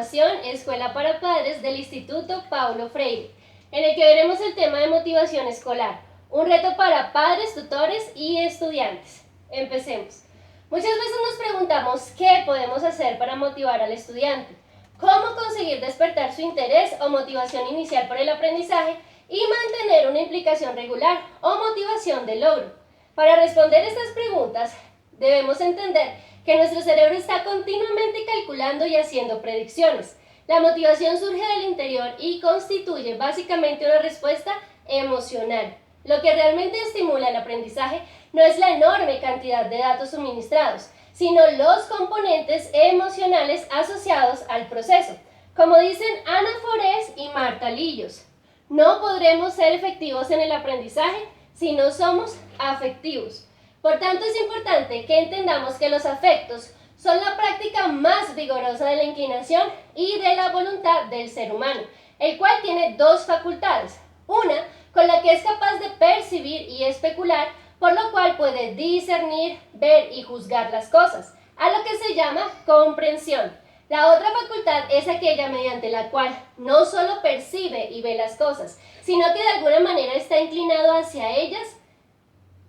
Motivación, Escuela para Padres del Instituto Paulo Freire, en el que veremos el tema de motivación escolar, un reto para padres, tutores y estudiantes. Empecemos. Muchas veces nos preguntamos qué podemos hacer para motivar al estudiante, cómo conseguir despertar su interés o motivación inicial por el aprendizaje y mantener una implicación regular o motivación de logro. Para responder estas preguntas, debemos entender que nuestro cerebro está continuamente calculando y haciendo predicciones. La motivación surge del interior y constituye básicamente una respuesta emocional. Lo que realmente estimula el aprendizaje no es la enorme cantidad de datos suministrados, sino los componentes emocionales asociados al proceso. Como dicen Ana Forés y Marta Lillos, no podremos ser efectivos en el aprendizaje si no somos afectivos. Por tanto, es importante que entendamos que los afectos son la práctica más vigorosa de la inclinación y de la voluntad del ser humano, el cual tiene dos facultades. Una, con la que es capaz de percibir y especular, por lo cual puede discernir, ver y juzgar las cosas, a lo que se llama comprensión. La otra facultad es aquella mediante la cual no solo percibe y ve las cosas, sino que de alguna manera está inclinado hacia ellas,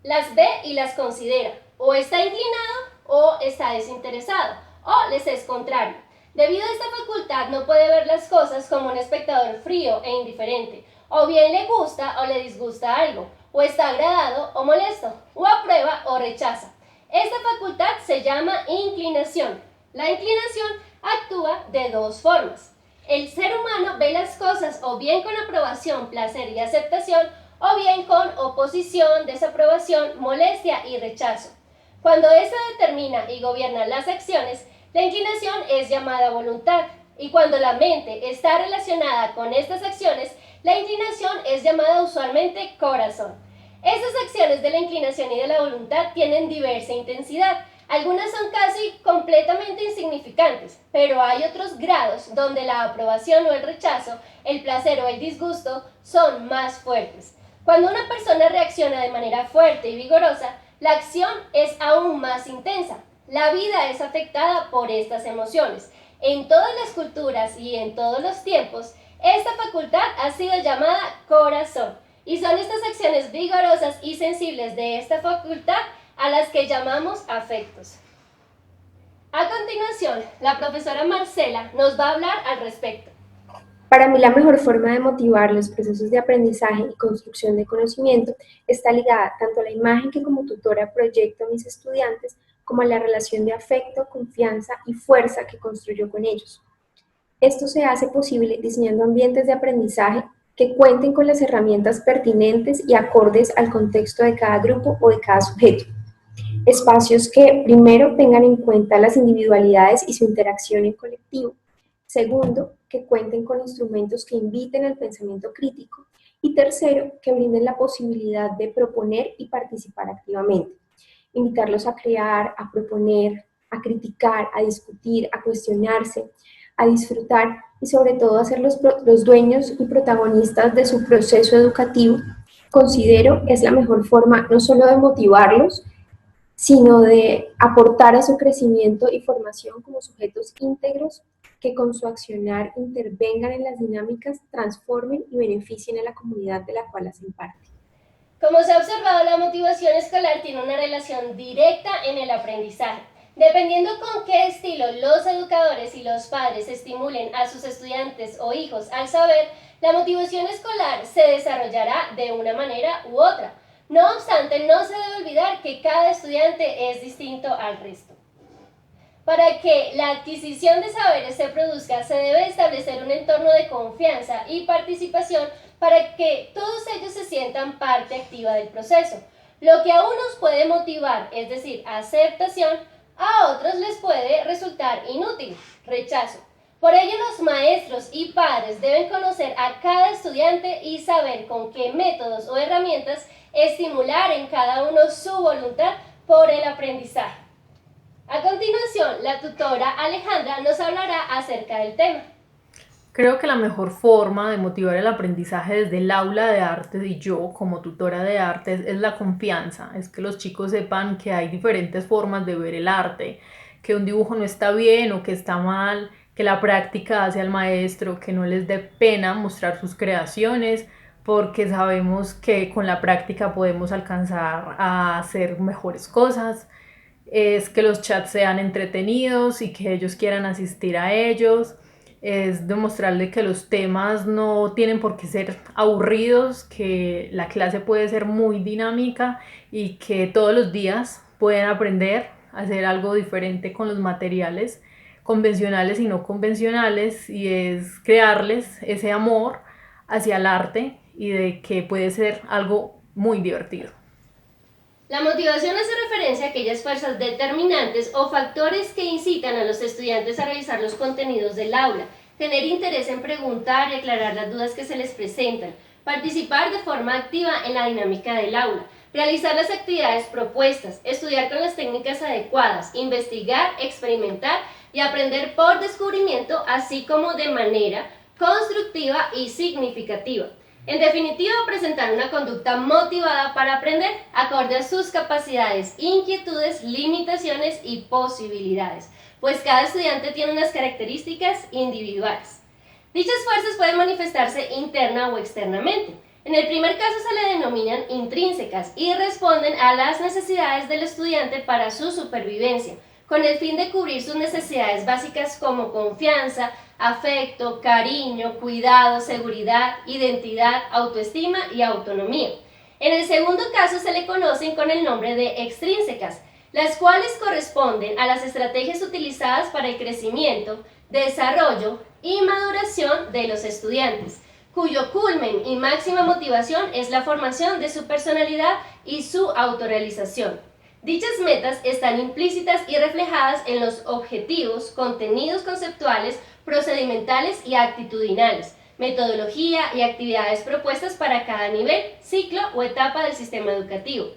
las ve y las considera, o está inclinado o está desinteresado, o les es contrario. Debido a esta facultad no puede ver las cosas como un espectador frío e indiferente, o bien le gusta o le disgusta algo, o está agradado o molesto, o aprueba o rechaza. Esta facultad se llama inclinación. La inclinación actúa de dos formas. El ser humano ve las cosas o bien con aprobación, placer y aceptación, o bien con oposición, desaprobación, molestia y rechazo. Cuando ésta determina y gobierna las acciones, la inclinación es llamada voluntad, y cuando la mente está relacionada con estas acciones, la inclinación es llamada usualmente corazón. Estas acciones de la inclinación y de la voluntad tienen diversa intensidad. Algunas son casi completamente insignificantes, pero hay otros grados donde la aprobación o el rechazo, el placer o el disgusto son más fuertes. Cuando una persona reacciona de manera fuerte y vigorosa, la acción es aún más intensa. La vida es afectada por estas emociones. En todas las culturas y en todos los tiempos, esta facultad ha sido llamada corazón, y son estas acciones vigorosas y sensibles de esta facultad a las que llamamos afectos. A continuación, la profesora Marcela nos va a hablar al respecto. Para mí la mejor forma de motivar los procesos de aprendizaje y construcción de conocimiento está ligada tanto a la imagen que como tutora proyecto a mis estudiantes como a la relación de afecto, confianza y fuerza que construyo con ellos. Esto se hace posible diseñando ambientes de aprendizaje que cuenten con las herramientas pertinentes y acordes al contexto de cada grupo o de cada sujeto. Espacios que, primero, tengan en cuenta las individualidades y su interacción en colectivo. Segundo, que cuenten con instrumentos que inviten al pensamiento crítico. Y tercero, que brinden la posibilidad de proponer y participar activamente. Invitarlos a crear, a proponer, a criticar, a discutir, a cuestionarse, a disfrutar y sobre todo a ser los dueños y protagonistas de su proceso educativo, considero es la mejor forma no solo de motivarlos, sino de aportar a su crecimiento y formación como sujetos íntegros que con su accionar intervengan en las dinámicas, transformen y beneficien a la comunidad de la cual hacen parte. Como se ha observado, la motivación escolar tiene una relación directa en el aprendizaje. Dependiendo con qué estilo los educadores y los padres estimulen a sus estudiantes o hijos al saber, la motivación escolar se desarrollará de una manera u otra. No obstante, no se debe olvidar que cada estudiante es distinto al resto. Para que la adquisición de saberes se produzca, se debe establecer un entorno de confianza y participación para que todos ellos se sientan parte activa del proceso. Lo que a unos puede motivar, es decir, aceptación, a otros les puede resultar inútil, rechazo. Por ello, los maestros y padres deben conocer a cada estudiante y saber con qué métodos o herramientas estimular en cada uno su voluntad por el aprendizaje. A continuación, la tutora Alejandra nos hablará acerca del tema. Creo que la mejor forma de motivar el aprendizaje desde el aula de artes y yo como tutora de artes es la confianza, es que los chicos sepan que hay diferentes formas de ver el arte, que un dibujo no está bien o que está mal, que la práctica hace al maestro, que no les dé pena mostrar sus creaciones, porque sabemos que con la práctica podemos alcanzar a hacer mejores cosas. Es que los chats sean entretenidos y que ellos quieran asistir a ellos. Es demostrarle que los temas no tienen por qué ser aburridos, que la clase puede ser muy dinámica y que todos los días pueden aprender a hacer algo diferente con los materiales convencionales y no convencionales, y es crearles ese amor hacia el arte y de que puede ser algo muy divertido. La motivación hace referencia a aquellas fuerzas determinantes o factores que incitan a los estudiantes a realizar los contenidos del aula, tener interés en preguntar y aclarar las dudas que se les presentan, participar de forma activa en la dinámica del aula, realizar las actividades propuestas, estudiar con las técnicas adecuadas, investigar, experimentar y aprender por descubrimiento, así como de manera constructiva y significativa. En definitiva, presentar una conducta motivada para aprender, acorde a sus capacidades, inquietudes, limitaciones y posibilidades, pues cada estudiante tiene unas características individuales. Dichas fuerzas pueden manifestarse interna o externamente. En el primer caso se le denominan intrínsecas y responden a las necesidades del estudiante para su supervivencia, con el fin de cubrir sus necesidades básicas como confianza, afecto, cariño, cuidado, seguridad, identidad, autoestima y autonomía. En el segundo caso se le conocen con el nombre de extrínsecas, las cuales corresponden a las estrategias utilizadas para el crecimiento, desarrollo y maduración de los estudiantes, cuyo culmen y máxima motivación es la formación de su personalidad y su autorrealización. Dichas metas están implícitas y reflejadas en los objetivos, contenidos conceptuales, procedimentales y actitudinales, metodología y actividades propuestas para cada nivel, ciclo o etapa del sistema educativo.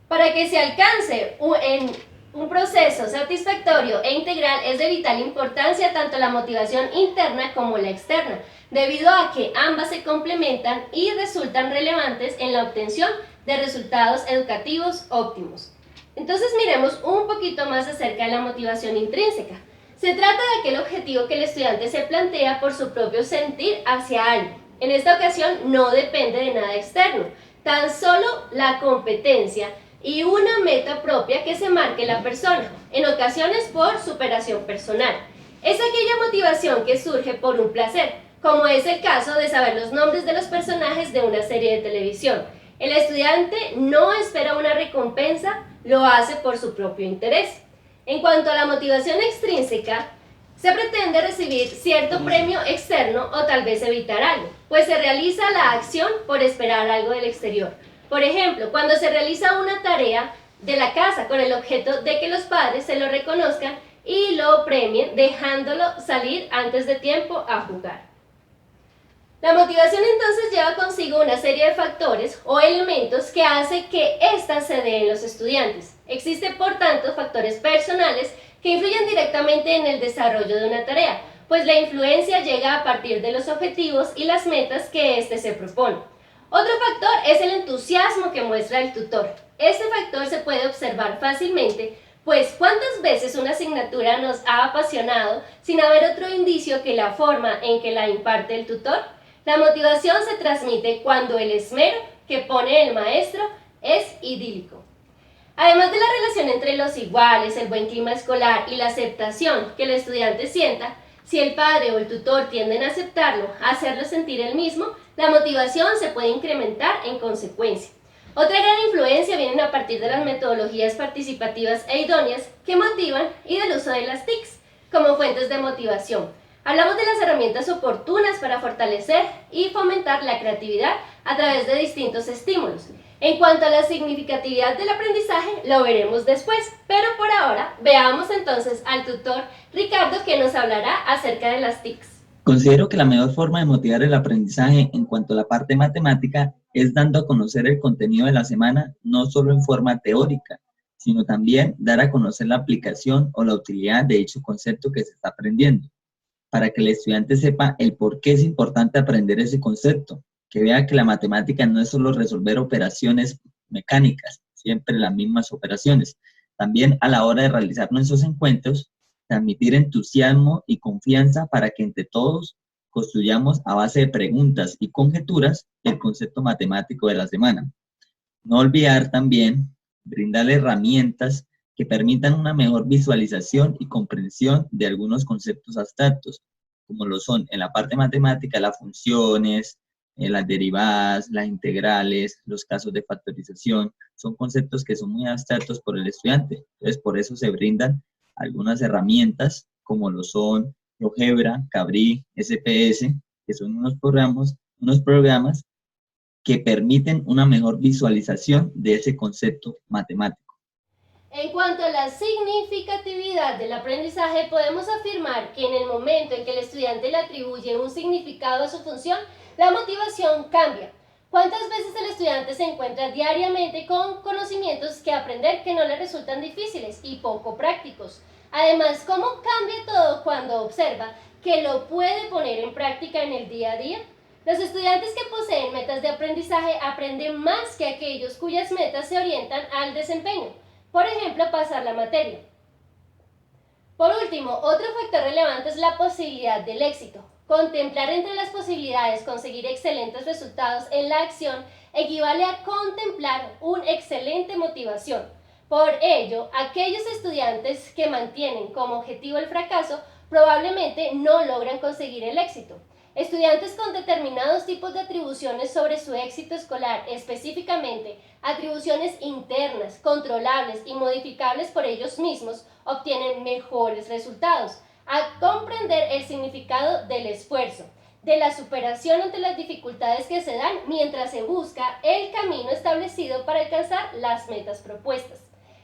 Para que se alcance un proceso satisfactorio e integral, es de vital importancia tanto la motivación interna como la externa, debido a que ambas se complementan y resultan relevantes en la obtención de resultados educativos óptimos. Entonces miremos un poquito más acerca de la motivación intrínseca. Se trata de aquel objetivo que el estudiante se plantea por su propio sentir hacia algo. En esta ocasión no depende de nada externo, tan solo la competencia y una meta propia que se marque la persona, en ocasiones por superación personal. Es aquella motivación que surge por un placer, como es el caso de saber los nombres de los personajes de una serie de televisión. El estudiante no espera una recompensa, lo hace por su propio interés. En cuanto a la motivación extrínseca, se pretende recibir cierto premio externo o tal vez evitar algo, pues se realiza la acción por esperar algo del exterior. Por ejemplo, cuando se realiza una tarea de la casa con el objeto de que los padres se lo reconozcan y lo premien, dejándolo salir antes de tiempo a jugar. La motivación entonces lleva consigo una serie de factores o elementos que hace que ésta se dé en los estudiantes. Existen, por tanto, factores personales que influyen directamente en el desarrollo de una tarea, pues la influencia llega a partir de los objetivos y las metas que éste se propone. Otro factor es el entusiasmo que muestra el tutor. Este factor se puede observar fácilmente, pues ¿cuántas veces una asignatura nos ha apasionado sin haber otro indicio que la forma en que la imparte el tutor? La motivación se transmite cuando el esmero que pone el maestro es idílico. Además de la relación entre los iguales, el buen clima escolar y la aceptación que el estudiante sienta, si el padre o el tutor tienden a aceptarlo, a hacerlo sentir el mismo, la motivación se puede incrementar en consecuencia. Otra gran influencia viene a partir de las metodologías participativas e idóneas que motivan y del uso de las TICs como fuentes de motivación. Hablamos de las herramientas oportunas para fortalecer y fomentar la creatividad a través de distintos estímulos. En cuanto a la significatividad del aprendizaje, lo veremos después, pero por ahora veamos entonces al tutor Ricardo, que nos hablará acerca de las TICs. Considero que la mejor forma de motivar el aprendizaje en cuanto a la parte matemática es dando a conocer el contenido de la semana, no solo en forma teórica, sino también dar a conocer la aplicación o la utilidad de dicho concepto que se está aprendiendo, para que el estudiante sepa el por qué es importante aprender ese concepto, que vea que la matemática no es solo resolver operaciones mecánicas, siempre las mismas operaciones. También a la hora de realizar nuestros encuentros, transmitir entusiasmo y confianza para que entre todos construyamos a base de preguntas y conjeturas el concepto matemático de la semana. No olvidar también brindar herramientas que permitan una mejor visualización y comprensión de algunos conceptos abstractos, como lo son en la parte matemática las funciones, las derivadas, las integrales, los casos de factorización. Son conceptos que son muy abstractos por el estudiante. Entonces, por eso se brindan algunas herramientas, como lo son GeoGebra, Cabri, SPS, que son unos programas que permiten una mejor visualización de ese concepto matemático. En cuanto a la significatividad del aprendizaje, podemos afirmar que en el momento en que el estudiante le atribuye un significado a su función, la motivación cambia. ¿Cuántas veces el estudiante se encuentra diariamente con conocimientos que aprender que no le resultan difíciles y poco prácticos? Además, ¿cómo cambia todo cuando observa que lo puede poner en práctica en el día a día? Los estudiantes que poseen metas de aprendizaje aprenden más que aquellos cuyas metas se orientan al desempeño. Por ejemplo, pasar la materia. Por último, otro factor relevante es la posibilidad del éxito. Contemplar entre las posibilidades conseguir excelentes resultados en la acción equivale a contemplar una excelente motivación. Por ello, aquellos estudiantes que mantienen como objetivo el fracaso probablemente no logran conseguir el éxito. Estudiantes con determinados tipos de atribuciones sobre su éxito escolar, específicamente atribuciones internas, controlables y modificables por ellos mismos, obtienen mejores resultados. A comprender el significado del esfuerzo, de la superación ante las dificultades que se dan mientras se busca el camino establecido para alcanzar las metas propuestas.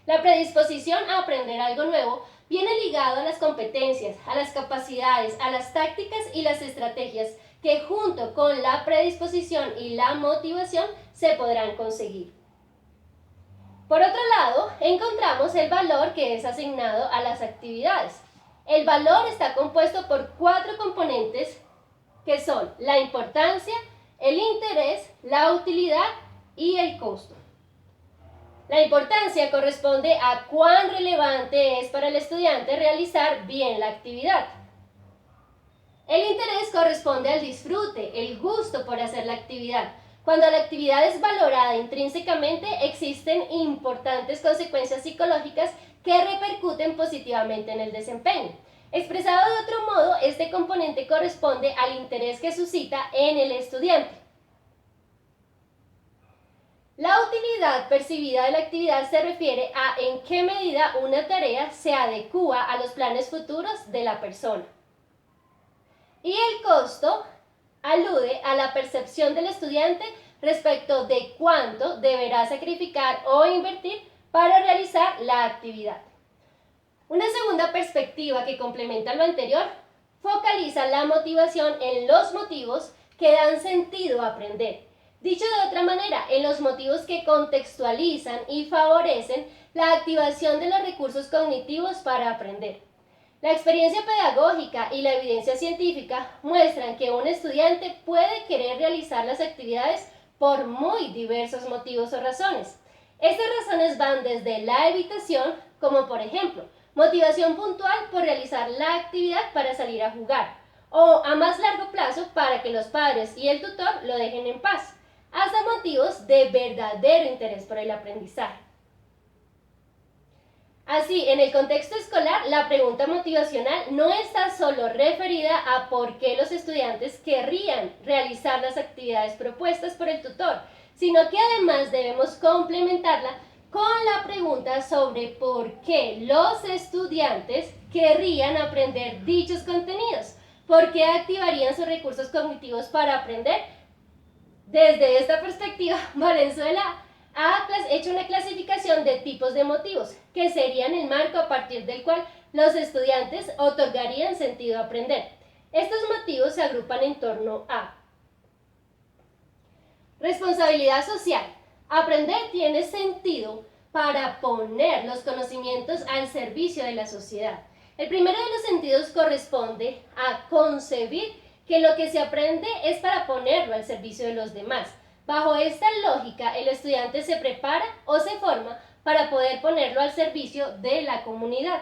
La predisposición a aprender algo nuevo viene ligado a las competencias, a las capacidades, a las tácticas y las estrategias que junto con la predisposición y la motivación se podrán conseguir. Por otro lado, encontramos el valor que es asignado a las actividades. El valor está compuesto por 4 componentes que son la importancia, el interés, la utilidad y el costo. La importancia corresponde a cuán relevante es para el estudiante realizar bien la actividad. El interés corresponde al disfrute, el gusto por hacer la actividad. Cuando la actividad es valorada intrínsecamente, existen importantes consecuencias psicológicas que repercuten positivamente en el desempeño. Expresado de otro modo, este componente corresponde al interés que suscita en el estudiante. La utilidad percibida de la actividad se refiere a en qué medida una tarea se adecúa a los planes futuros de la persona. Y el costo alude a la percepción del estudiante respecto de cuánto deberá sacrificar o invertir para realizar la actividad. Una segunda perspectiva que complementa lo anterior focaliza la motivación en los motivos que dan sentido a aprender. Dicho de otra manera, en los motivos que contextualizan y favorecen la activación de los recursos cognitivos para aprender. La experiencia pedagógica y la evidencia científica muestran que un estudiante puede querer realizar las actividades por muy diversos motivos o razones. Estas razones van desde la evitación, como por ejemplo, motivación puntual por realizar la actividad para salir a jugar, o a más largo plazo para que los padres y el tutor lo dejen en paz, hasta motivos de verdadero interés por el aprendizaje. Así, en el contexto escolar, la pregunta motivacional no está solo referida a por qué los estudiantes querrían realizar las actividades propuestas por el tutor, sino que además debemos complementarla con la pregunta sobre por qué los estudiantes querrían aprender dichos contenidos, por qué activarían sus recursos cognitivos para aprender. Desde esta perspectiva, Valenzuela ha hecho una clasificación de tipos de motivos, que serían el marco a partir del cual los estudiantes otorgarían sentido a aprender. Estos motivos se agrupan en torno a responsabilidad social. Aprender tiene sentido para poner los conocimientos al servicio de la sociedad. El primero de los sentidos corresponde a concebir que lo que se aprende es para ponerlo al servicio de los demás. Bajo esta lógica, el estudiante se prepara o se forma para poder ponerlo al servicio de la comunidad.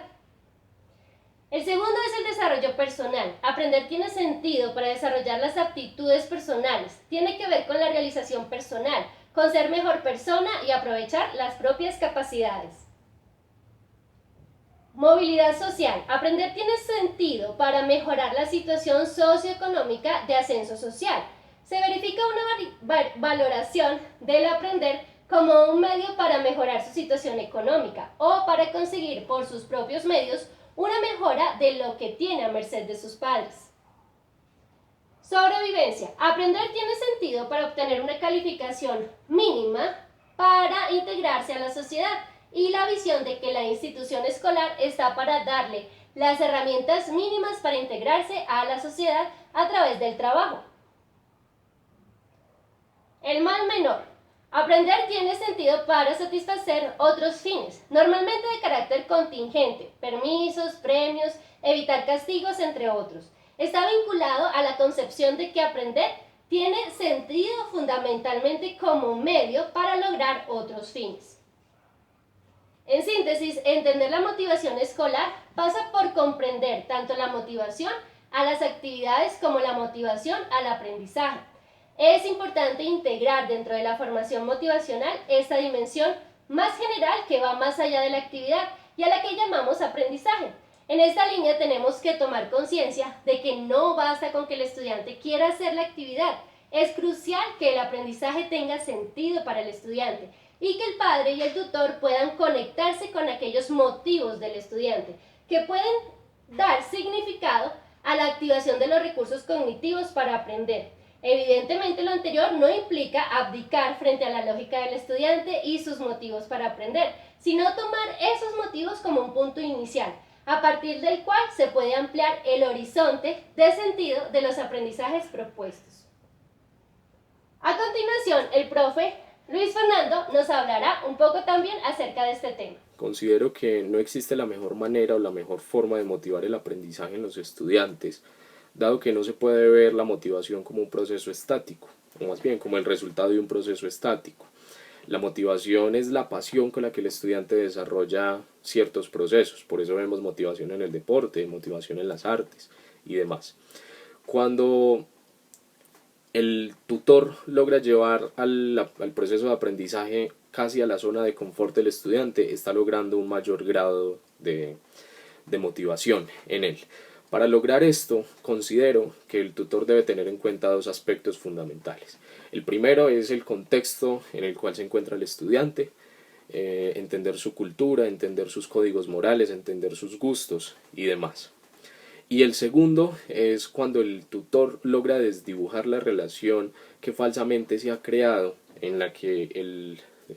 El segundo es el desarrollo personal. Aprender tiene sentido para desarrollar las aptitudes personales. Tiene que ver con la realización personal, con ser mejor persona y aprovechar las propias capacidades. Movilidad social. Aprender tiene sentido para mejorar la situación socioeconómica de ascenso social. Se verifica una valoración del aprender como un medio para mejorar su situación económica o para conseguir por sus propios medios una mejora de lo que tiene a merced de sus padres. Sobrevivencia. Aprender tiene sentido para obtener una calificación mínima para integrarse a la sociedad y la visión de que la institución escolar está para darle las herramientas mínimas para integrarse a la sociedad a través del trabajo. El mal menor. Aprender tiene sentido para satisfacer otros fines, normalmente de carácter contingente, permisos, premios, evitar castigos, entre otros. Está vinculado a la concepción de que aprender tiene sentido fundamentalmente como un medio para lograr otros fines. En síntesis, entender la motivación escolar pasa por comprender tanto la motivación a las actividades como la motivación al aprendizaje. Es importante integrar dentro de la formación motivacional esta dimensión más general que va más allá de la actividad y a la que llamamos aprendizaje. En esta línea tenemos que tomar conciencia de que no basta con que el estudiante quiera hacer la actividad. Es crucial que el aprendizaje tenga sentido para el estudiante y que el padre y el tutor puedan conectarse con aquellos motivos del estudiante que pueden dar significado a la activación de los recursos cognitivos para aprender. Evidentemente, lo anterior no implica abdicar frente a la lógica del estudiante y sus motivos para aprender, sino tomar esos motivos como un punto inicial, a partir del cual se puede ampliar el horizonte de sentido de los aprendizajes propuestos. A continuación, el profe Luis Fernando nos hablará un poco también acerca de este tema. Considero que no existe la mejor manera o la mejor forma de motivar el aprendizaje en los estudiantes, dado que no se puede ver la motivación como un proceso estático, o más bien como el resultado de un proceso estático. La motivación es la pasión con la que el estudiante desarrolla ciertos procesos, por eso vemos motivación en el deporte, motivación en las artes y demás. Cuando el tutor logra llevar al proceso de aprendizaje casi a la zona de confort del estudiante, está logrando un mayor grado de motivación en él. Para lograr esto, considero que el tutor debe tener en cuenta dos aspectos fundamentales. El primero es el contexto en el cual se encuentra el estudiante, entender su cultura, entender sus códigos morales, entender sus gustos y demás. Y el segundo es cuando el tutor logra desdibujar la relación que falsamente se ha creado en la que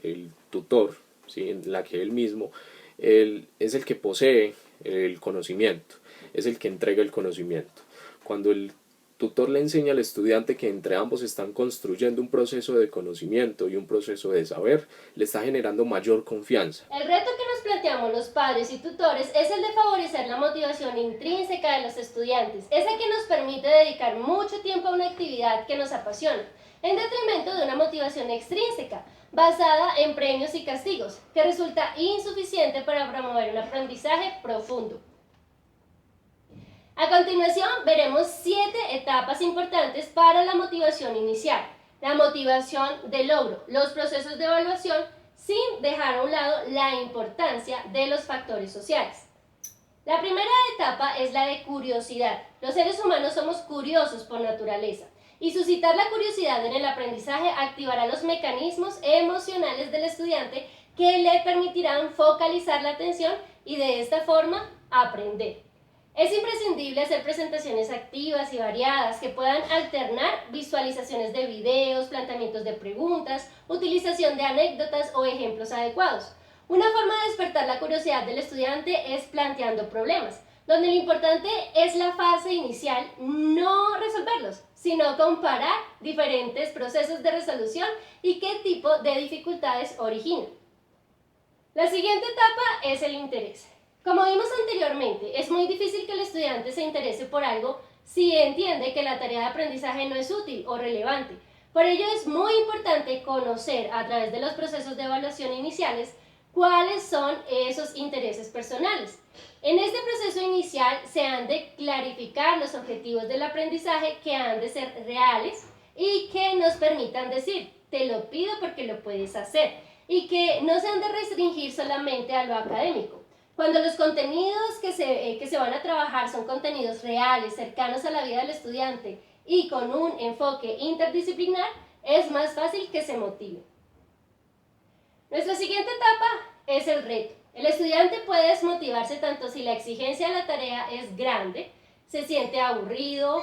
el tutor, ¿sí?, en la que él mismo es el que posee el conocimiento, es el que entrega el conocimiento. Cuando el tutor le enseña al estudiante que entre ambos están construyendo un proceso de conocimiento y un proceso de saber, le está generando mayor confianza. El reto que nos planteamos los padres y tutores es el de favorecer la motivación intrínseca de los estudiantes, esa que nos permite dedicar mucho tiempo a una actividad que nos apasiona, en detrimento de una motivación extrínseca, basada en premios y castigos, que resulta insuficiente para promover un aprendizaje profundo. A continuación veremos 7 etapas importantes para la motivación inicial. La motivación de logro, los procesos de evaluación, sin dejar a un lado la importancia de los factores sociales. La primera etapa es la de curiosidad. Los seres humanos somos curiosos por naturaleza y suscitar la curiosidad en el aprendizaje activará los mecanismos emocionales del estudiante que le permitirán focalizar la atención y de esta forma aprender. Es imprescindible hacer presentaciones activas y variadas que puedan alternar visualizaciones de videos, planteamientos de preguntas, utilización de anécdotas o ejemplos adecuados. Una forma de despertar la curiosidad del estudiante es planteando problemas, donde lo importante es la fase inicial, no resolverlos, sino comparar diferentes procesos de resolución y qué tipo de dificultades originan. La siguiente etapa es el interés. Como vimos anteriormente, es muy difícil que el estudiante se interese por algo si entiende que la tarea de aprendizaje no es útil o relevante. Por ello es muy importante conocer a través de los procesos de evaluación iniciales cuáles son esos intereses personales. En este proceso inicial se han de clarificar los objetivos del aprendizaje que han de ser reales y que nos permitan decir, te lo pido porque lo puedes hacer, y que no se han de restringir solamente a lo académico. Cuando los contenidos que se van a trabajar son contenidos reales, cercanos a la vida del estudiante y con un enfoque interdisciplinar, es más fácil que se motive. Nuestra siguiente etapa es el reto. El estudiante puede desmotivarse tanto si la exigencia de la tarea es grande, se siente aburrido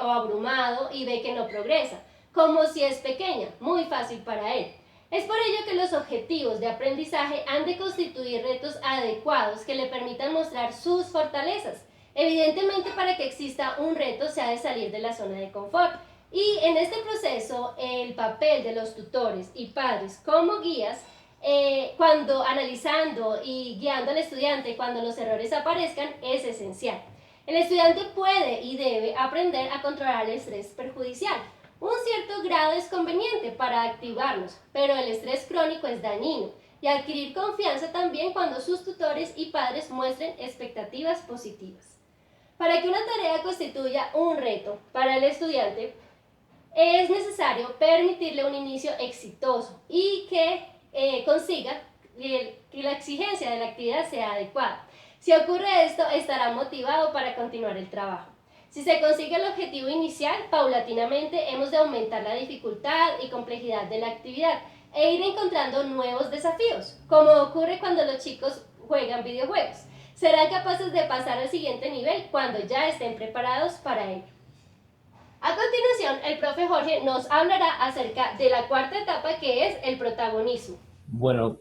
o abrumado y ve que no progresa, como si es pequeña, muy fácil para él. Es por ello que los objetivos de aprendizaje han de constituir retos adecuados que le permitan mostrar sus fortalezas. Evidentemente, para que exista un reto se ha de salir de la zona de confort. Y en este proceso, el papel de los tutores y padres como guías, cuando analizando y guiando al estudiante cuando los errores aparezcan, es esencial. El estudiante puede y debe aprender a controlar el estrés perjudicial. Un cierto grado es conveniente para activarnos, pero el estrés crónico es dañino, y adquirir confianza también cuando sus tutores y padres muestren expectativas positivas. Para que una tarea constituya un reto para el estudiante, es necesario permitirle un inicio exitoso y que consiga que la exigencia de la actividad sea adecuada. Si ocurre esto, estará motivado para continuar el trabajo. Si se consigue el objetivo inicial, paulatinamente hemos de aumentar la dificultad y complejidad de la actividad e ir encontrando nuevos desafíos, como ocurre cuando los chicos juegan videojuegos. Serán capaces de pasar al siguiente nivel cuando ya estén preparados para ello. A continuación, el profe Jorge nos hablará acerca de la cuarta etapa, que es el protagonismo. Bueno,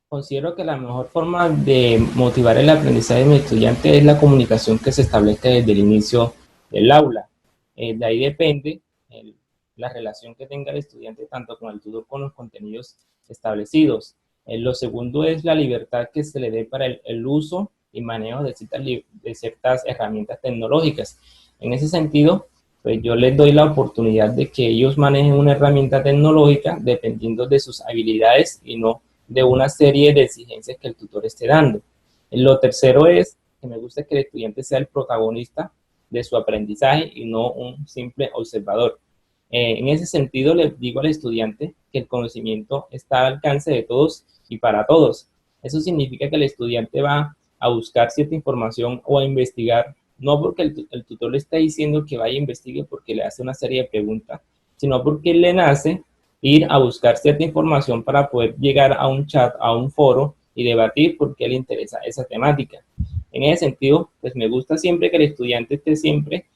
considero que la mejor forma de motivar el aprendizaje de mi estudiante es la comunicación que se establezca desde el inicio del aula. De ahí depende la relación que tenga el estudiante tanto con el tutor como con los contenidos establecidos. Lo segundo es la libertad que se le dé para el uso y manejo de ciertas herramientas tecnológicas. En ese sentido, pues yo les doy la oportunidad de que ellos manejen una herramienta tecnológica dependiendo de sus habilidades y no de una serie de exigencias que el tutor esté dando. Lo tercero es que me gusta que el estudiante sea el protagonista de su aprendizaje y no un simple observador. En ese sentido, le digo al estudiante que el conocimiento está al alcance de todos y para todos. Eso significa que el estudiante va a buscar cierta información o a investigar, no porque el tutor le está diciendo que vaya a investigue porque le hace una serie de preguntas, sino porque le nace ir a buscar cierta información para poder llegar a un chat, a un foro y debatir por qué le interesa esa temática. En ese sentido, pues me gusta siempre que el estudiante esté siempre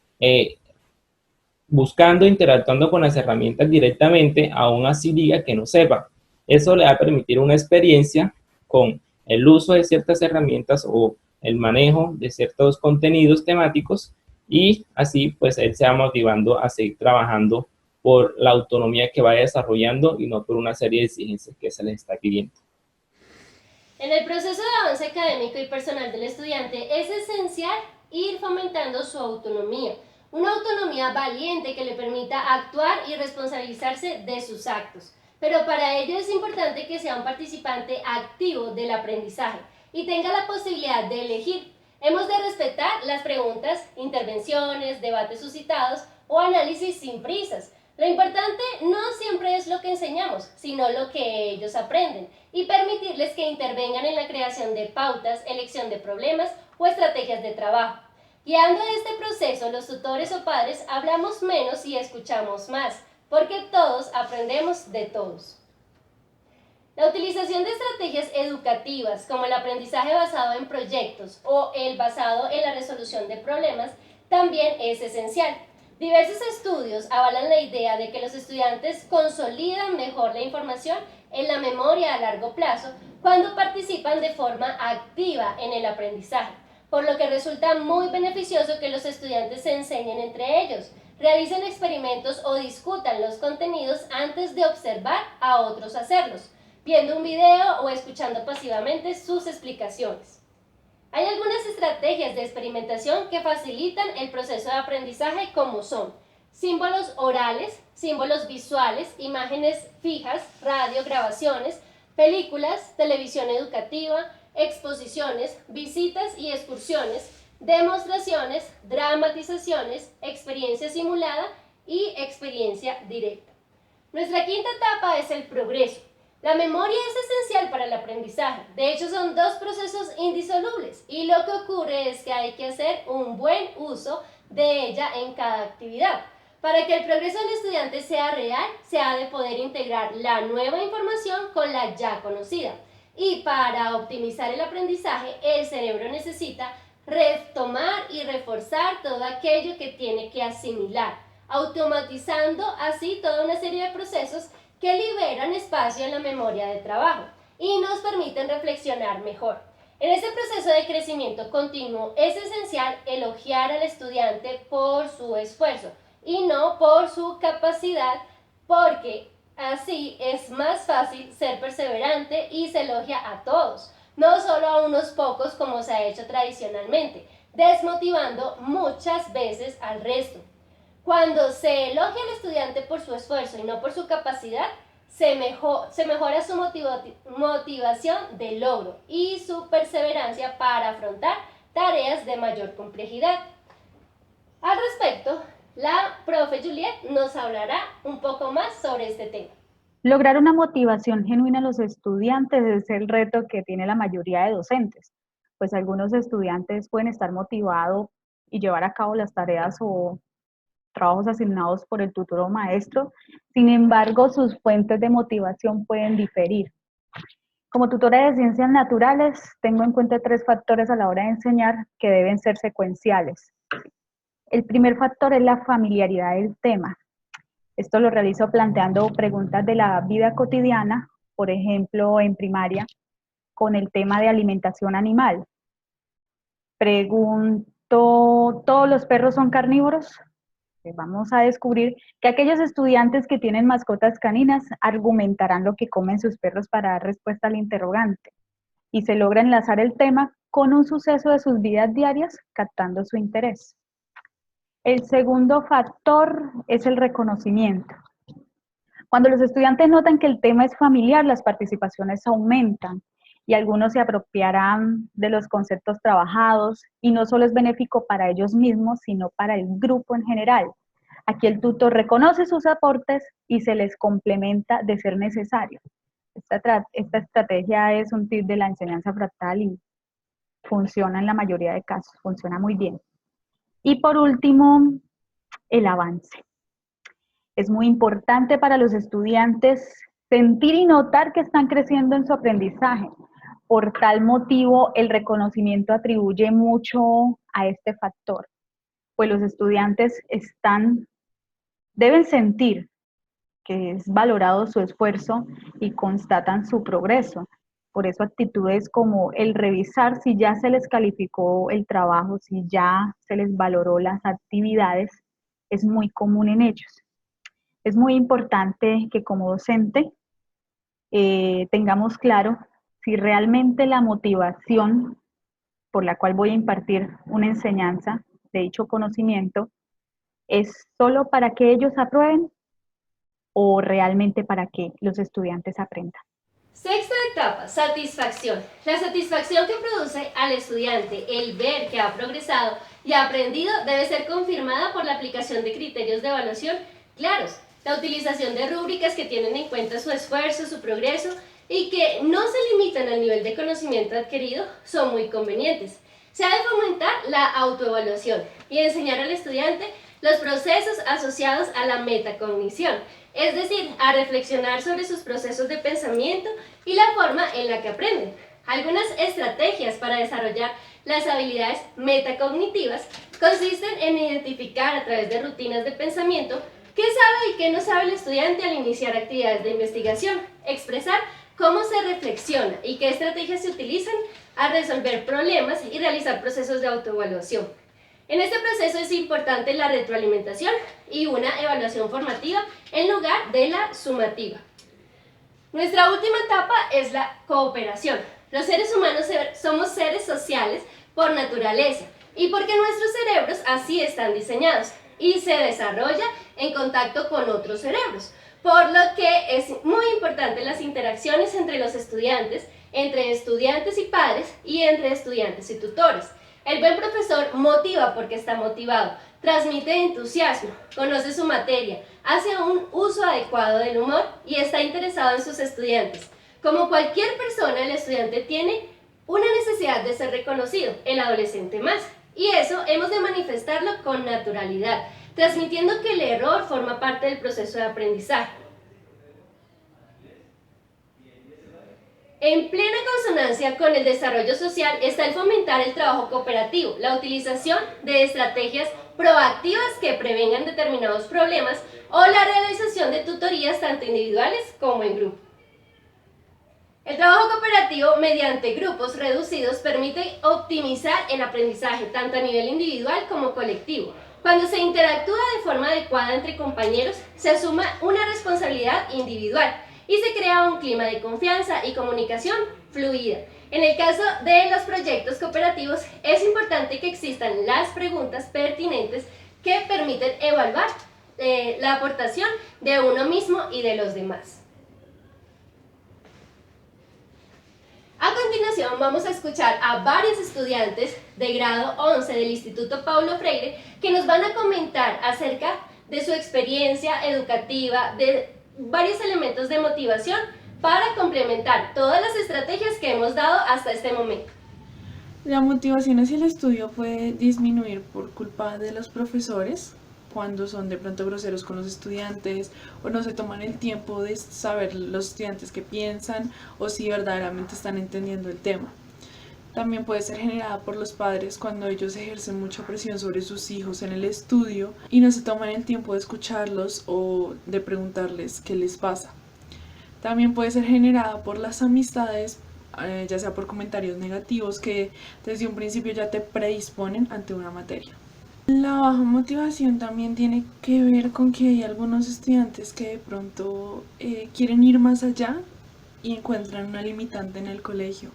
buscando, interactuando con las herramientas directamente, aún así diga que no sepa. Eso le va a permitir una experiencia con el uso de ciertas herramientas o el manejo de ciertos contenidos temáticos y así pues él se va motivando a seguir trabajando por la autonomía que vaya desarrollando y no por una serie de exigencias que se les está pidiendo. En el proceso de avance académico y personal del estudiante es esencial ir fomentando su autonomía, una autonomía valiente que le permita actuar y responsabilizarse de sus actos. Pero para ello es importante que sea un participante activo del aprendizaje y tenga la posibilidad de elegir. Hemos de respetar las preguntas, intervenciones, debates suscitados o análisis sin prisas. Lo importante no siempre es lo que enseñamos, sino lo que ellos aprenden y permitirles que intervengan en la creación de pautas, elección de problemas o estrategias de trabajo. Guiando este proceso, los tutores o padres hablamos menos y escuchamos más, porque todos aprendemos de todos. La utilización de estrategias educativas como el aprendizaje basado en proyectos o el basado en la resolución de problemas también es esencial. Diversos estudios avalan la idea de que los estudiantes consolidan mejor la información en la memoria a largo plazo cuando participan de forma activa en el aprendizaje, por lo que resulta muy beneficioso que los estudiantes se enseñen entre ellos, realicen experimentos o discutan los contenidos antes de observar a otros hacerlos, viendo un video o escuchando pasivamente sus explicaciones. Hay algunas estrategias de experimentación que facilitan el proceso de aprendizaje como son símbolos orales, símbolos visuales, imágenes fijas, radio, grabaciones, películas, televisión educativa, exposiciones, visitas y excursiones, demostraciones, dramatizaciones, experiencia simulada y experiencia directa. Nuestra quinta etapa es el progreso. La memoria es esencial para el aprendizaje. De hecho, son dos procesos indisolubles y lo que ocurre es que hay que hacer un buen uso de ella en cada actividad. Para que el progreso del estudiante sea real, se ha de poder integrar la nueva información con la ya conocida. Y para optimizar el aprendizaje, el cerebro necesita retomar y reforzar todo aquello que tiene que asimilar, automatizando así toda una serie de procesos que liberan espacio en la memoria de trabajo y nos permiten reflexionar mejor. En este proceso de crecimiento continuo es esencial elogiar al estudiante por su esfuerzo y no por su capacidad, porque así es más fácil ser perseverante y se elogia a todos, no solo a unos pocos como se ha hecho tradicionalmente, desmotivando muchas veces al resto. Cuando se elogia al estudiante por su esfuerzo y no por su capacidad, se mejora su motivación de logro y su perseverancia para afrontar tareas de mayor complejidad. Al respecto, la profe Juliet nos hablará un poco más sobre este tema. Lograr una motivación genuina en los estudiantes es el reto que tiene la mayoría de docentes, pues algunos estudiantes pueden estar motivados y llevar a cabo las tareas o trabajos asignados por el tutor o maestro. Sin embargo, sus fuentes de motivación pueden diferir. Como tutora de ciencias naturales, tengo en cuenta 3 factores a la hora de enseñar que deben ser secuenciales. El primer factor es la familiaridad del tema. Esto lo realizo planteando preguntas de la vida cotidiana, por ejemplo, en primaria, con el tema de alimentación animal. Pregunto, ¿todos los perros son carnívoros? Vamos a descubrir que aquellos estudiantes que tienen mascotas caninas argumentarán lo que comen sus perros para dar respuesta al interrogante y se logra enlazar el tema con un suceso de sus vidas diarias, captando su interés. El segundo factor es el reconocimiento. Cuando los estudiantes notan que el tema es familiar, las participaciones aumentan y algunos se apropiarán de los conceptos trabajados y no solo es benéfico para ellos mismos, sino para el grupo en general. Aquí el tutor reconoce sus aportes y se les complementa de ser necesario. Esta estrategia es un tip de la enseñanza fractal y funciona en la mayoría de casos, funciona muy bien. Y por último, el avance. Es muy importante para los estudiantes sentir y notar que están creciendo en su aprendizaje. Por tal motivo, el reconocimiento atribuye mucho a este factor, pues los estudiantes deben sentir que es valorado su esfuerzo y constatan su progreso. Por eso actitudes como el revisar si ya se les calificó el trabajo, si ya se les valoró las actividades, es muy común en ellos. Es muy importante que como docente tengamos claro si realmente la motivación por la cual voy a impartir una enseñanza de dicho conocimiento es solo para que ellos aprueben o realmente para que los estudiantes aprendan. Sexta etapa, satisfacción. La satisfacción que produce al estudiante el ver que ha progresado y ha aprendido debe ser confirmada por la aplicación de criterios de evaluación claros, la utilización de rúbricas que tienen en cuenta su esfuerzo, su progreso y que no se limitan al nivel de conocimiento adquirido son muy convenientes. Se ha de fomentar la autoevaluación y enseñar al estudiante los procesos asociados a la metacognición, es decir, a reflexionar sobre sus procesos de pensamiento y la forma en la que aprenden. Algunas estrategias para desarrollar las habilidades metacognitivas consisten en identificar a través de rutinas de pensamiento qué sabe y qué no sabe el estudiante al iniciar actividades de investigación, expresar cómo se reflexiona y qué estrategias se utilizan al resolver problemas y realizar procesos de autoevaluación. En este proceso es importante la retroalimentación y una evaluación formativa en lugar de la sumativa. Nuestra última etapa es la cooperación. Los seres humanos somos seres sociales por naturaleza y porque nuestros cerebros así están diseñados y se desarrolla en contacto con otros cerebros. por lo que es muy importante las interacciones entre los estudiantes, entre estudiantes y padres y entre estudiantes y tutores. El buen profesor motiva porque está motivado, transmite entusiasmo, conoce su materia, hace un uso adecuado del humor y está interesado en sus estudiantes. Como cualquier persona, el estudiante tiene una necesidad de ser reconocido, el adolescente más, y eso hemos de manifestarlo con naturalidad, transmitiendo que el error forma parte del proceso de aprendizaje. En plena consonancia con el desarrollo social está el fomentar el trabajo cooperativo, la utilización de estrategias proactivas que prevengan determinados problemas o la realización de tutorías tanto individuales como en grupo. El trabajo cooperativo mediante grupos reducidos permite optimizar el aprendizaje tanto a nivel individual como colectivo. Cuando se interactúa de forma adecuada entre compañeros, se asuma una responsabilidad individual y se crea un clima de confianza y comunicación fluida. En el caso de los proyectos cooperativos, es importante que existan las preguntas pertinentes que permiten evaluar la aportación de uno mismo y de los demás. A continuación vamos a escuchar a varios estudiantes de grado 11 del Instituto Paulo Freire que nos van a comentar acerca de su experiencia educativa, de varios elementos de motivación para complementar todas las estrategias que hemos dado hasta este momento. La motivación hacia el estudio puede disminuir por culpa de los profesores cuando son de pronto groseros con los estudiantes o no se toman el tiempo de saber los estudiantes qué piensan o si verdaderamente están entendiendo el tema. También puede ser generada por los padres cuando ellos ejercen mucha presión sobre sus hijos en el estudio y no se toman el tiempo de escucharlos o de preguntarles qué les pasa. También puede ser generada por las amistades, ya sea por comentarios negativos que desde un principio ya te predisponen ante una materia. La baja motivación también tiene que ver con que hay algunos estudiantes que de pronto quieren ir más allá y encuentran una limitante en el colegio.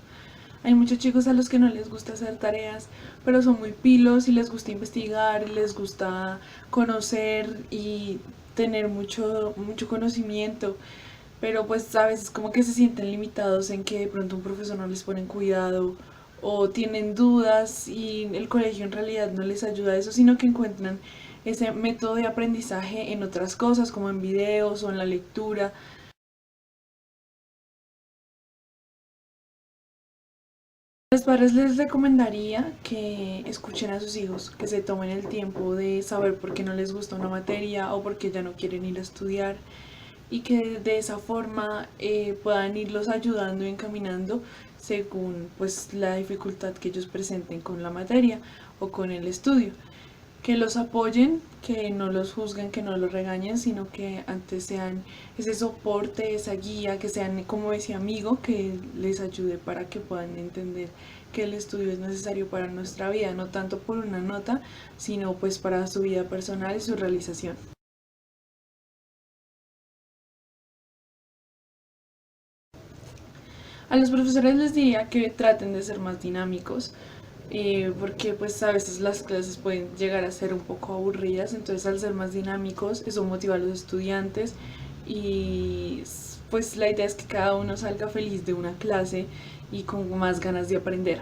Hay muchos chicos a los que no les gusta hacer tareas, pero son muy pilos y les gusta investigar, y les gusta conocer y tener mucho conocimiento, pero pues a veces como que se sienten limitados en que de pronto un profesor no les pone cuidado o tienen dudas y el colegio en realidad no les ayuda a eso, sino que encuentran ese método de aprendizaje en otras cosas como en videos o en la lectura. A los padres les recomendaría que escuchen a sus hijos, que se tomen el tiempo de saber por qué no les gusta una materia o por qué ya no quieren ir a estudiar y que de esa forma puedan irlos ayudando y encaminando según pues la dificultad que ellos presenten con la materia o con el estudio. Que los apoyen, que no los juzguen, que no los regañen, sino que antes sean ese soporte, esa guía, que sean como ese amigo que les ayude para que puedan entender que el estudio es necesario para nuestra vida, no tanto por una nota, sino pues para su vida personal y su realización. A los profesores les diría que traten de ser más dinámicos, porque pues a veces las clases pueden llegar a ser un poco aburridas, entonces al ser más dinámicos eso motiva a los estudiantes y pues la idea es que cada uno salga feliz de una clase y con más ganas de aprender.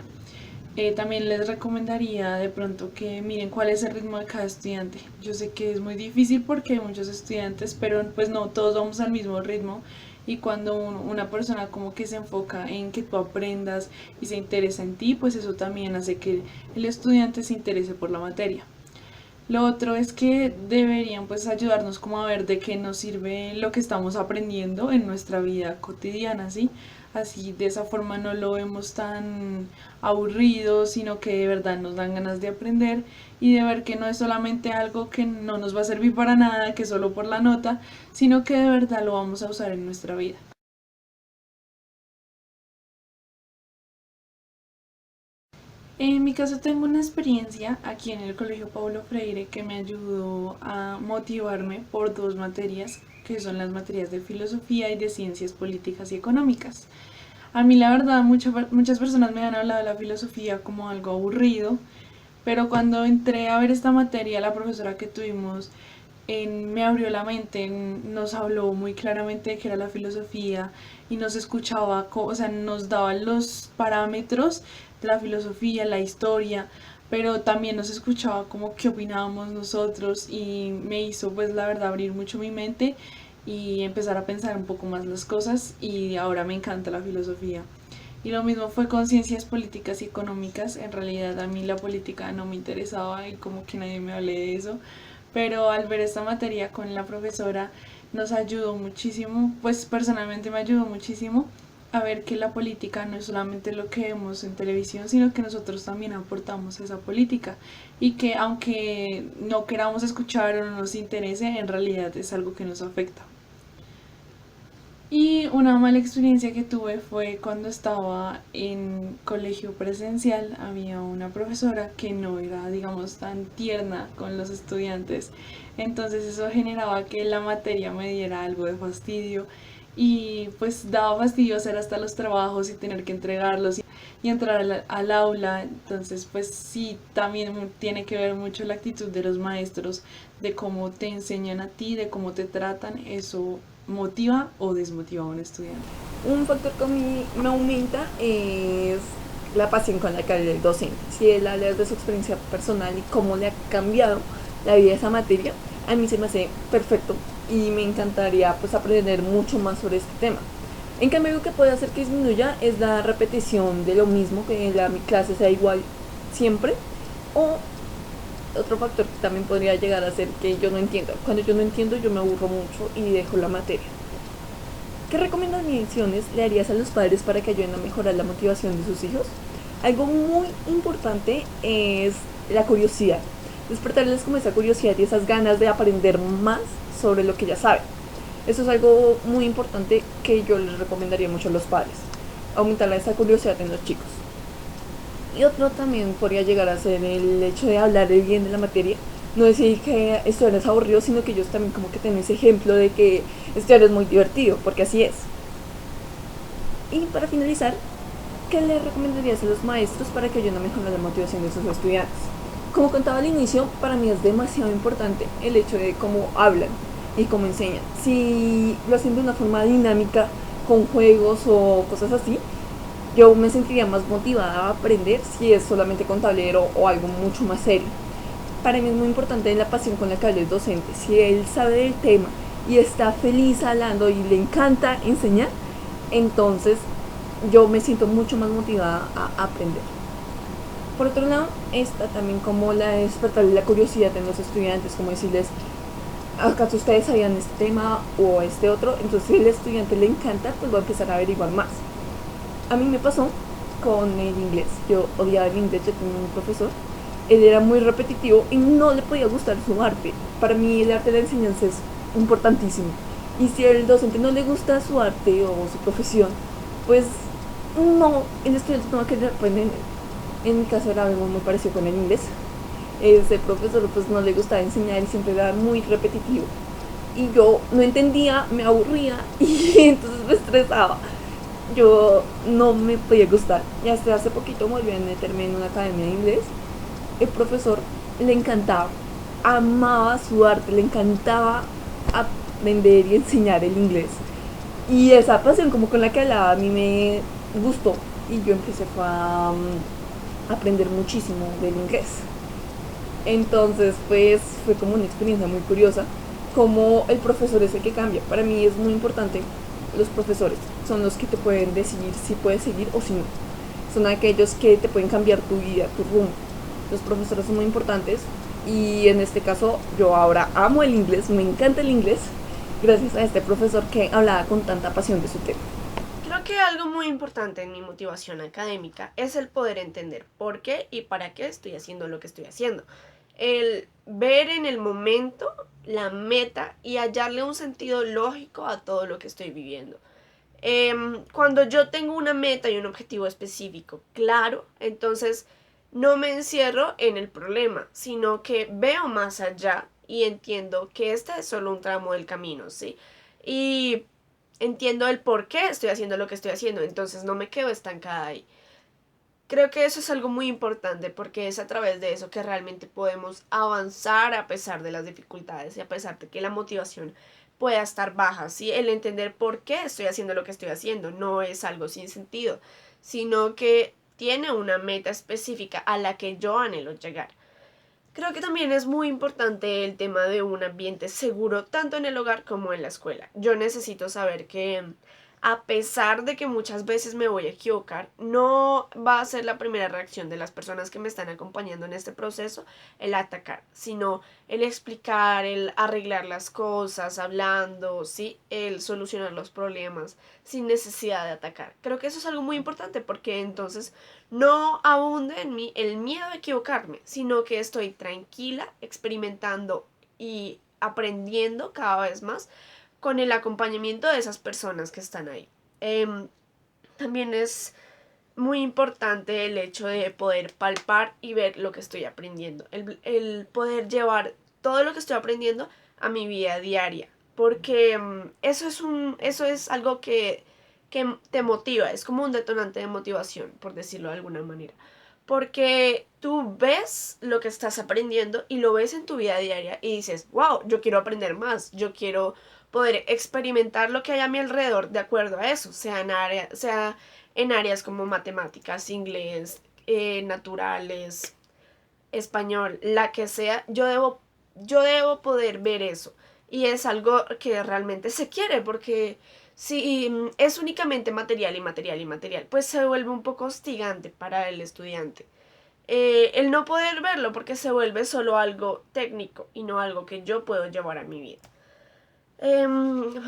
También les recomendaría de pronto que miren cuál es el ritmo de cada estudiante. Yo sé que es muy difícil porque hay muchos estudiantes, pero pues no todos vamos al mismo ritmo. Y cuando una persona como que se enfoca en que tú aprendas y se interesa en ti, pues eso también hace que el estudiante se interese por la materia. Lo otro es que deberían pues ayudarnos como a ver de qué nos sirve lo que estamos aprendiendo en nuestra vida cotidiana, ¿sí? Así de esa forma no lo vemos tan aburrido, sino que de verdad nos dan ganas de aprender y de ver que no es solamente algo que no nos va a servir para nada, que solo por la nota, sino que de verdad lo vamos a usar en nuestra vida. En mi caso tengo una experiencia aquí en el Colegio Paulo Freire que me ayudó a motivarme por dos materias, que son las materias de filosofía y de ciencias políticas y económicas. A mí la verdad muchas personas me han hablado de la filosofía como algo aburrido, pero cuando entré a ver esta materia, la profesora que tuvimos me abrió la mente, nos habló muy claramente de qué era la filosofía y nos escuchaba, o sea, nos daba los parámetros de la filosofía, la historia, pero también nos escuchaba como qué opinábamos nosotros y me hizo pues la verdad abrir mucho mi mente y empezar a pensar un poco más las cosas y ahora me encanta la filosofía. Y lo mismo fue con ciencias políticas y económicas. En realidad a mí la política no me interesaba y como que nadie me hablé de eso. Pero al ver esta materia con la profesora nos ayudó muchísimo, pues personalmente me ayudó muchísimo a ver que la política no es solamente lo que vemos en televisión, sino que nosotros también aportamos a esa política y que aunque no queramos escuchar o no nos interese, en realidad es algo que nos afecta. Y una mala experiencia que tuve fue cuando estaba en colegio presencial. Había una profesora que no era, digamos, tan tierna con los estudiantes. Entonces eso generaba que la materia me diera algo de fastidio. Y pues daba fastidio hacer hasta los trabajos y tener que entregarlos y entrar al aula. Entonces pues sí, también tiene que ver mucho la actitud de los maestros, de cómo te enseñan a ti, de cómo te tratan. Eso motiva o desmotiva a un estudiante. Un factor que a mí me aumenta es la pasión con la que habla el docente. Si él habla de su experiencia personal y cómo le ha cambiado la vida de esa materia, a mí se me hace perfecto y me encantaría pues aprender mucho más sobre este tema. En cambio, algo que puede hacer que disminuya es la repetición de lo mismo, que la clase sea igual siempre, o otro factor que también podría llegar a ser que yo no entiendo. Cuando yo no entiendo, yo me aburro mucho y dejo la materia. ¿Qué recomendaciones le harías a los padres para que ayuden a mejorar la motivación de sus hijos? Algo muy importante es la curiosidad. Despertarles como esa curiosidad y esas ganas de aprender más sobre lo que ya saben. Eso es algo muy importante que yo les recomendaría mucho a los padres. Aumentar esa curiosidad en los chicos. Y otro también podría llegar a ser el hecho de hablar bien de la materia. No decir que estudiar es aburrido, sino que ellos también como que tienen ese ejemplo de que estudiar es muy divertido, porque así es. Y para finalizar, ¿qué le recomendarías a los maestros para que ayuden a mejorar la motivación de sus estudiantes? Como contaba al inicio, para mí es demasiado importante el hecho de cómo hablan y cómo enseñan. Si lo hacen de una forma dinámica, con juegos o cosas así, yo me sentiría más motivada a aprender si es solamente con tablero o algo mucho más serio. Para mí es muy importante la pasión con la que habla el docente. Si él sabe del tema y está feliz hablando y le encanta enseñar, entonces yo me siento mucho más motivada a aprender. Por otro lado, está también como la despertar la curiosidad en los estudiantes, como decirles, ¿acaso ustedes sabían este tema o este otro? Entonces si al estudiante le encanta, pues va a empezar a averiguar más. A mí me pasó con el inglés. Yo odiaba el inglés, yo tenía un profesor. Él era muy repetitivo y no le podía gustar su arte. Para mí el arte de la enseñanza es importantísimo. Y si al docente no le gusta su arte o su profesión, pues no, el estudiante no va a querer aprender. En mi caso era algo muy parecido con el inglés. Ese profesor pues no le gustaba enseñar y siempre era muy repetitivo. Y yo no entendía, me aburría y entonces me estresaba. Yo no me podía gustar. Y hasta hace poquito volví a meterme en una academia de inglés. El profesor le encantaba, amaba su arte, le encantaba aprender y enseñar el inglés. Y esa pasión como con la que hablaba a mí me gustó. Y yo empecé a aprender muchísimo del inglés. Entonces pues fue como una experiencia muy curiosa, como el profesor es el que cambia. Para mí es muy importante. Los profesores son los que te pueden decidir si puedes seguir o si no. Son aquellos que te pueden cambiar tu vida, tu rumbo. Los profesores son muy importantes y en este caso yo ahora amo el inglés, me encanta el inglés gracias a este profesor que hablaba con tanta pasión de su tema. Creo que algo muy importante en mi motivación académica es el poder entender por qué y para qué estoy haciendo lo que estoy haciendo. El ver en el momento la meta y hallarle un sentido lógico a todo lo que estoy viviendo. Cuando yo tengo una meta y un objetivo específico claro, entonces no me encierro en el problema, sino que veo más allá y entiendo que este es solo un tramo del camino, ¿sí? Y entiendo el por qué estoy haciendo lo que estoy haciendo, entonces no me quedo estancada ahí. creo que eso es algo muy importante porque es a través de eso que realmente podemos avanzar a pesar de las dificultades y a pesar de que la motivación pueda estar baja, ¿sí? El entender por qué estoy haciendo lo que estoy haciendo no es algo sin sentido, sino que tiene una meta específica a la que yo anhelo llegar. Creo que también es muy importante el tema de un ambiente seguro tanto en el hogar como en la escuela. Yo necesito saber que a pesar de que muchas veces me voy a equivocar, no va a ser la primera reacción de las personas que me están acompañando en este proceso el atacar, sino el explicar, el arreglar las cosas, hablando, ¿sí? El solucionar los problemas sin necesidad de atacar. Creo que eso es algo muy importante porque entonces no abunde en mí el miedo a equivocarme, sino que estoy tranquila, experimentando y aprendiendo cada vez más con el acompañamiento de esas personas que están ahí. También es muy importante el hecho de poder palpar y ver lo que estoy aprendiendo. El poder llevar todo lo que estoy aprendiendo a mi vida diaria. Porque eso es algo que te motiva. Es como un detonante de motivación, por decirlo de alguna manera. Porque tú ves lo que estás aprendiendo y lo ves en tu vida diaria y dices, wow, yo quiero aprender más, yo quiero poder experimentar lo que hay a mi alrededor de acuerdo a eso, sea en áreas como matemáticas, inglés, naturales, español, la que sea, yo debo poder ver eso. Y es algo que realmente se quiere, porque si es únicamente material y material y material, pues se vuelve un poco hostigante para el estudiante. El no poder verlo porque se vuelve solo algo técnico y no algo que yo puedo llevar a mi vida.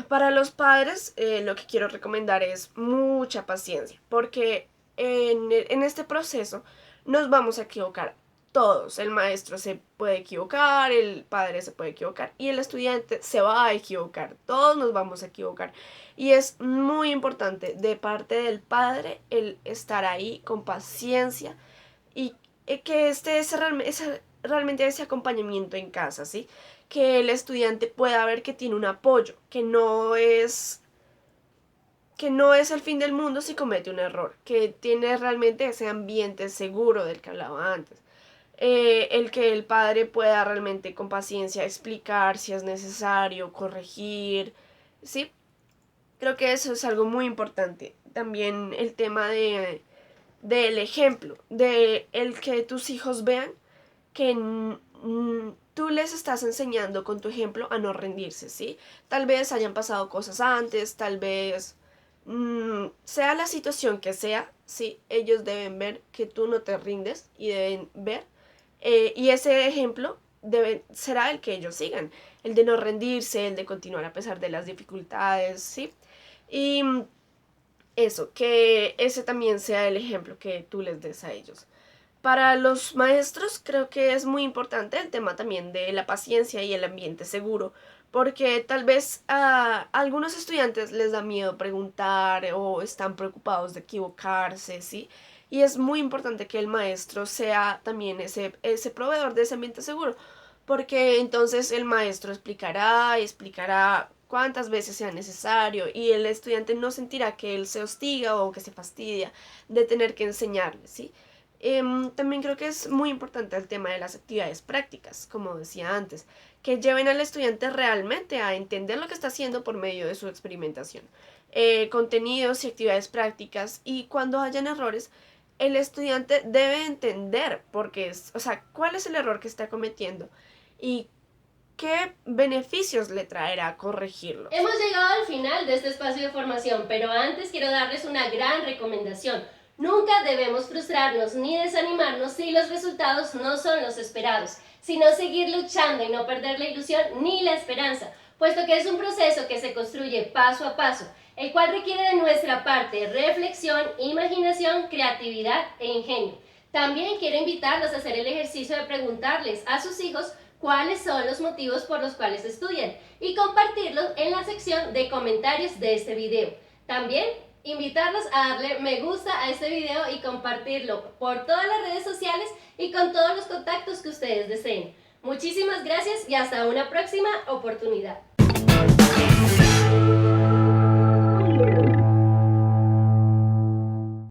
Para los padres, lo que quiero recomendar es mucha paciencia, porque en este proceso nos vamos a equivocar todos. El maestro se puede equivocar, el padre se puede equivocar y el estudiante se va a equivocar. Todos nos vamos a equivocar. Y es muy importante de parte del padre el estar ahí con paciencia y que esté realmente ese acompañamiento en casa, ¿sí? Que el estudiante pueda ver que tiene un apoyo, que no es el fin del mundo si comete un error, que tiene realmente ese ambiente seguro del que hablaba antes. El que el padre pueda realmente con paciencia explicar si es necesario, corregir, ¿sí? Creo que eso es algo muy importante. También el tema del ejemplo, de el que tus hijos vean que tú les estás enseñando con tu ejemplo a no rendirse, ¿sí? Tal vez hayan pasado cosas antes, tal vez sea la situación que sea, ¿sí? Ellos deben ver que tú no te rindes y deben ver, y ese ejemplo será el que ellos sigan, el de no rendirse, el de continuar a pesar de las dificultades, ¿sí? Y eso, que ese también sea el ejemplo que tú les des a ellos. Para los maestros creo que es muy importante el tema también de la paciencia y el ambiente seguro, porque tal vez a algunos estudiantes les da miedo preguntar o están preocupados de equivocarse, ¿sí? Y es muy importante que el maestro sea también ese proveedor de ese ambiente seguro, porque entonces el maestro explicará cuántas veces sea necesario y el estudiante no sentirá que él se hostiga o que se fastidia de tener que enseñarle, ¿sí? También creo que es muy importante el tema de las actividades prácticas, como decía antes, que lleven al estudiante realmente a entender lo que está haciendo por medio de su experimentación. Contenidos y actividades prácticas, y cuando hayan errores, el estudiante debe entender cuál es el error que está cometiendo y qué beneficios le traerá corregirlo. Hemos llegado al final de este espacio de formación, pero antes quiero darles una gran recomendación. Nunca debemos frustrarnos ni desanimarnos si los resultados no son los esperados, sino seguir luchando y no perder la ilusión ni la esperanza, puesto que es un proceso que se construye paso a paso, el cual requiere de nuestra parte reflexión, imaginación, creatividad e ingenio. También quiero invitarlos a hacer el ejercicio de preguntarles a sus hijos cuáles son los motivos por los cuales estudian y compartirlos en la sección de comentarios de este video. También invitarlos a darle me gusta a este video y compartirlo por todas las redes sociales y con todos los contactos que ustedes deseen. Muchísimas gracias y hasta una próxima oportunidad.